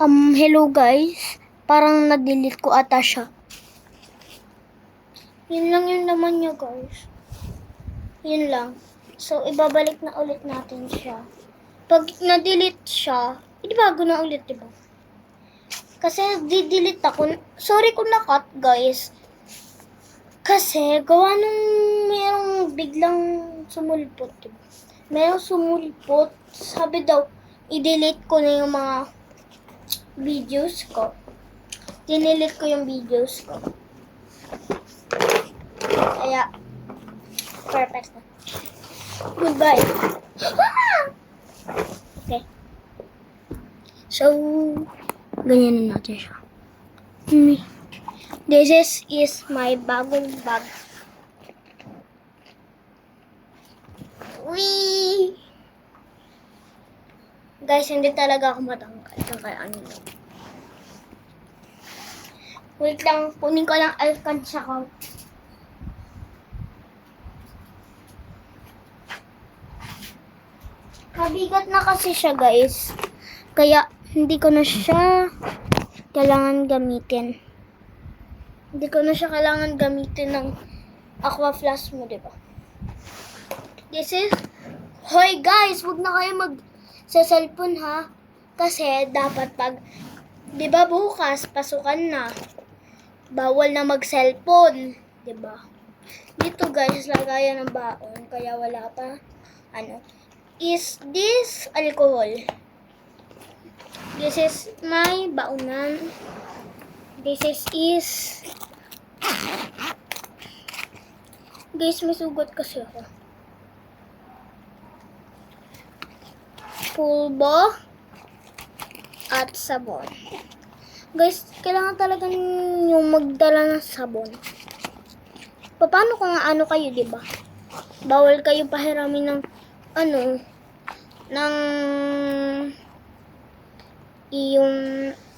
Hello guys. Parang na-delete ko ata siya. Yun lang yung naman niya guys. Yun lang. So, ibabalik na ulit natin siya. Pag na-delete siya, hindi bago na ulit, diba? Kasi di-delete ako. Sorry kung na-cut guys. Kasi gawa nung merong biglang sumulpot, diba? Merong sumulpot. Sabi daw, i-delete ko na yung mga videos ko. Dinilit ko yung videos ko. Kaya, perfect na. Goodbye. Okay. So, ganyan na natin siya. This is my bagong bag. Wee! Guys, hindi talaga ako matangkad. Kaya ano lang. Wait lang, kunin ko lang alkansya ko. Mabigat na kasi siya guys. Kaya hindi ko na siya kailangan gamitin. Hindi ko na siya kailangan gamitin ng aqua flask mo, diba? This is... Hoy guys, wag na kayo sa cellphone ha. Kasi dapat pag... Diba bukas, pasukan na. Bawal na mag-cellphone, 'di ba? Dito guys, lagayan ng baon kaya wala pa is this alcohol. This is my baonan. This is guys, may sugat kasi ako. Pulbo at sabon. Guys, kailangan talaga yung magdala ng sabon. Paano kung ano kayo, diba? Bawal kayo pahiramin ng ng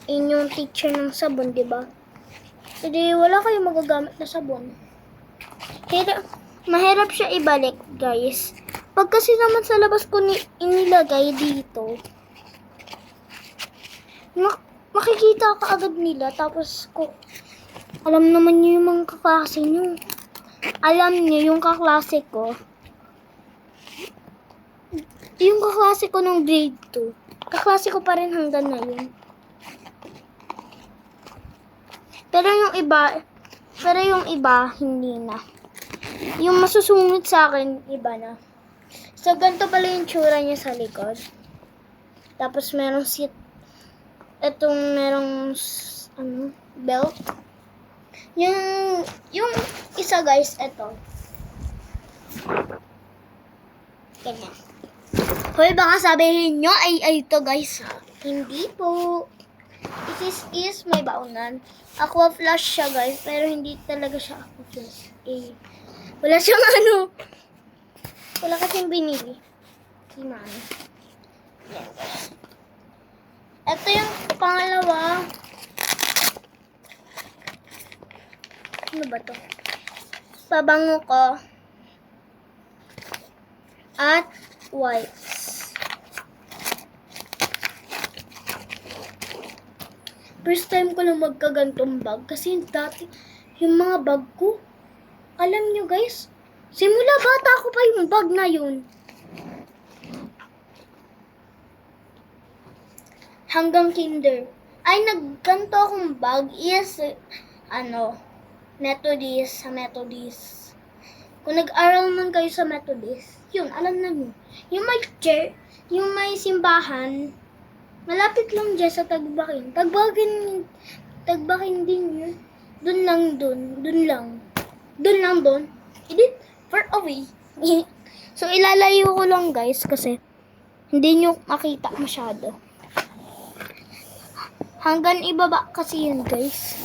inyong teacher ng sabon, diba? Hindi, wala kayong magagamit na sabon. Mahirap siya ibalik, guys. Pag kasi naman sa labas ko inilagay dito, makikita ka agad nila, tapos alam naman niyo yung mga kaklase niyo. Alam niyo yung kaklase ko. Yung kaklase ko nung grade 2. Kaklase ko pa rin hanggang ngayon. Pero yung iba, hindi na. Yung masusungit sa akin, iba na. So, ganito pala yung tsura niya sa likod. Tapos, merong seat. Merong belt. Yung isa guys, ganyan. Hoy, baka sabihin nyo, ay ito guys. Hindi po. This is my baonan. Aqua flash siya guys, pero hindi talaga siya aqua flash. Wala siyang wala kasing binili. Kimano. Yan guys. Ito yung pangalawa. Ano ba to? Pabango ko. At wipes. First time ko lang magkagantong bag. Kasi dati, yung mga bag ko, alam nyo guys, simula bata ko pa yung bag na yun. Hanggang kinder. Ay, nagganto akong bag is, Methodist, sa Methodist. Kung nag-aral man kayo sa Methodist, yun, alam na nyo. Yung may chair, yung may simbahan, malapit lang dyan sa Tagbakin. Tagbakin din yun. Dun lang. Edit, far away. So, ilalayo ko lang guys, kasi hindi nyo makita masyado. Hanggang ibaba kasi yun guys.